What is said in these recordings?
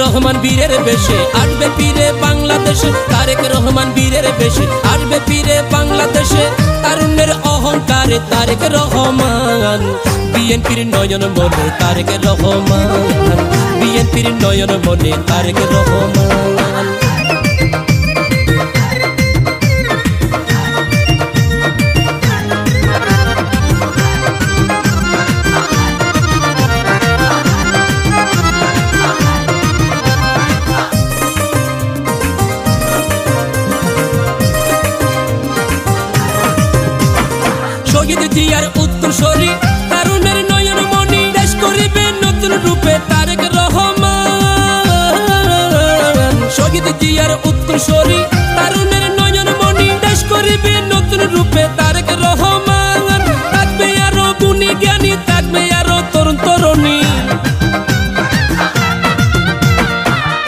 রহমান বীরের বেশে আসবে ফিরে বাংলাদেশে। তারেক রহমান বীরের বেশে আসবে ফিরে বাংলাদেশে। তারুণ্যের অহংকারে তারেক রহমান, বিএনপির নয়ন মনে তারেক রহমান, বিএনপির নয়ন মনে তারেক রহমান। শহীদ জিয়ার উত্তরসূরি তারুণের নয়ন মনি, দেশ করিবে নতুন রূপে তারেক রহমান। শহীদ জিয়ার উত্তরসূরি তারুণের নয়ন মনি, দেশ করিবে নতুন রূপে তারেক রহমান। থাকবে আরো গুণী জ্ঞানী, থাকবে আরো তরুণ তরুণী,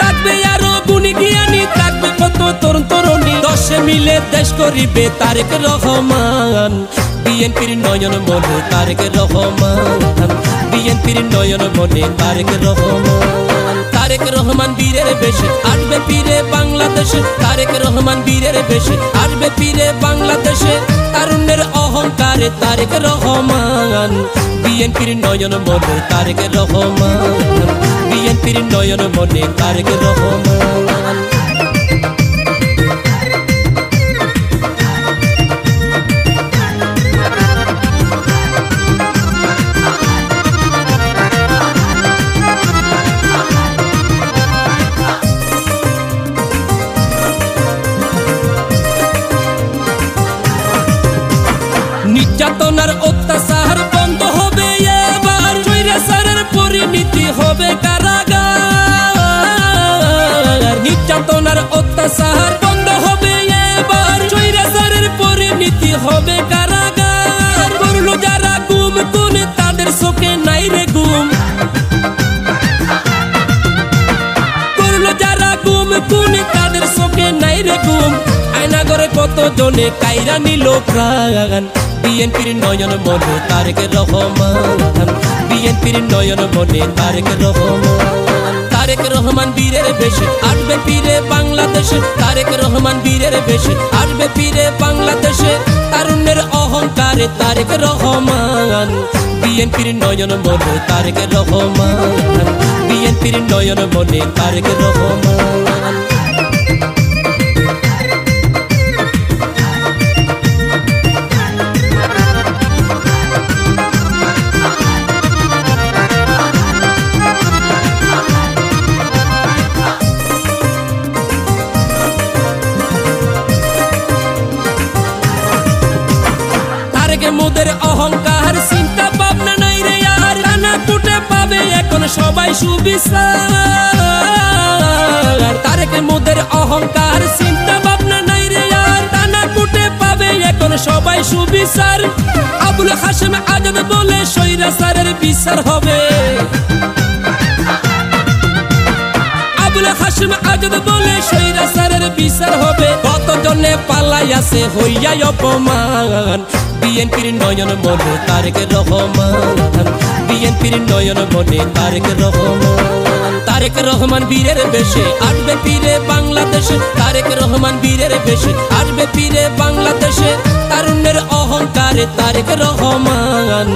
থাকবে আরো গুণী জ্ঞানী, থাকবে কত তরুণ তরুণী। দশে মিলে দেশ করিবে তারেক রহমান, বিএনপির নয়ন মনে তারেক রহমান, বিএনপির নয়ন মনে তারেক রহমান। তারেক রহমান বীরের বেশে আসবে ফিরে বাংলাদেশে। তারেক রহমান বীরের বেশে আসবে ফিরে বাংলাদেশে। তারুণ্যের অহংকারে তারেক রহমান, বিএনপির নয়ন মনে তারেক রহমান, বিএনপির নয়ন মনে তারেক রহমান। নির্যাতনার অত্যাচার বন্ধ হবে এবার, স্বৈরাচারের পরিণতি হবে কারাগার। নির্যাতনার অত্যাচার বন্ধ হবে এবার, স্বৈরাচারের পরিণতি হবে কারাগার। করলো যারা গুম খুন তাদের চোখে নাই রে গুম, করলো যারা গুম খুন তাদের চোখে নাই রে গুম। আয়নাগরে কত জনে কাইরা নিল প্রাণ, বিএনপির নয়ন মনে তারেক রহমান, বিএনপির নয়ন মনে তারেক রহমান। তারেক রহমান বীরের বেশে আসবে ফিরে বাংলাদেশে। তারেক রহমান বীরের বেশে আসবে ফিরে বাংলাদেশে। তারুণ্যের অহংকারে তারেক রহমান, বিএনপির নয়ন মনে তারেক রহমান, বিএনপির নয়ন মনে তারেক রহমান। মোদের অহংকার চিন্তা ভাবনা নাই রে আর, টানা কুটে পাবে এখন সবাই সুবিচার। তারেক মোদের অহংকার চিন্তা ভাবনা নাই রে আর, টানা কুটে পাবে এখন সবাই সুবিচার। আবুল হাশেম আজাদ বলে স্বৈরাচারের বিচার হবে, আবুল হাশেম আজাদ বলে স্বৈরাচারের বিচার হবে। কত জনে পালাই আছে হইয়া অপমান, বিএনপির নয়ন মনে তারেক রহমান, বিএনপির নয়ন মনে তারেক রহমান। তারেক রহমান বীরের বেশে আসবে ফিরে বাংলাদেশে। তারেক রহমান বীরের বেশে আসবে ফিরে বাংলাদেশে। তারুণ্যের অহংকারে তারেক রহমান,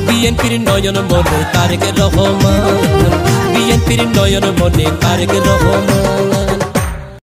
বিএনপির নয়ন মনে তারেক রহমান, বিএনপির নয়ন মনে তারেক রহমান।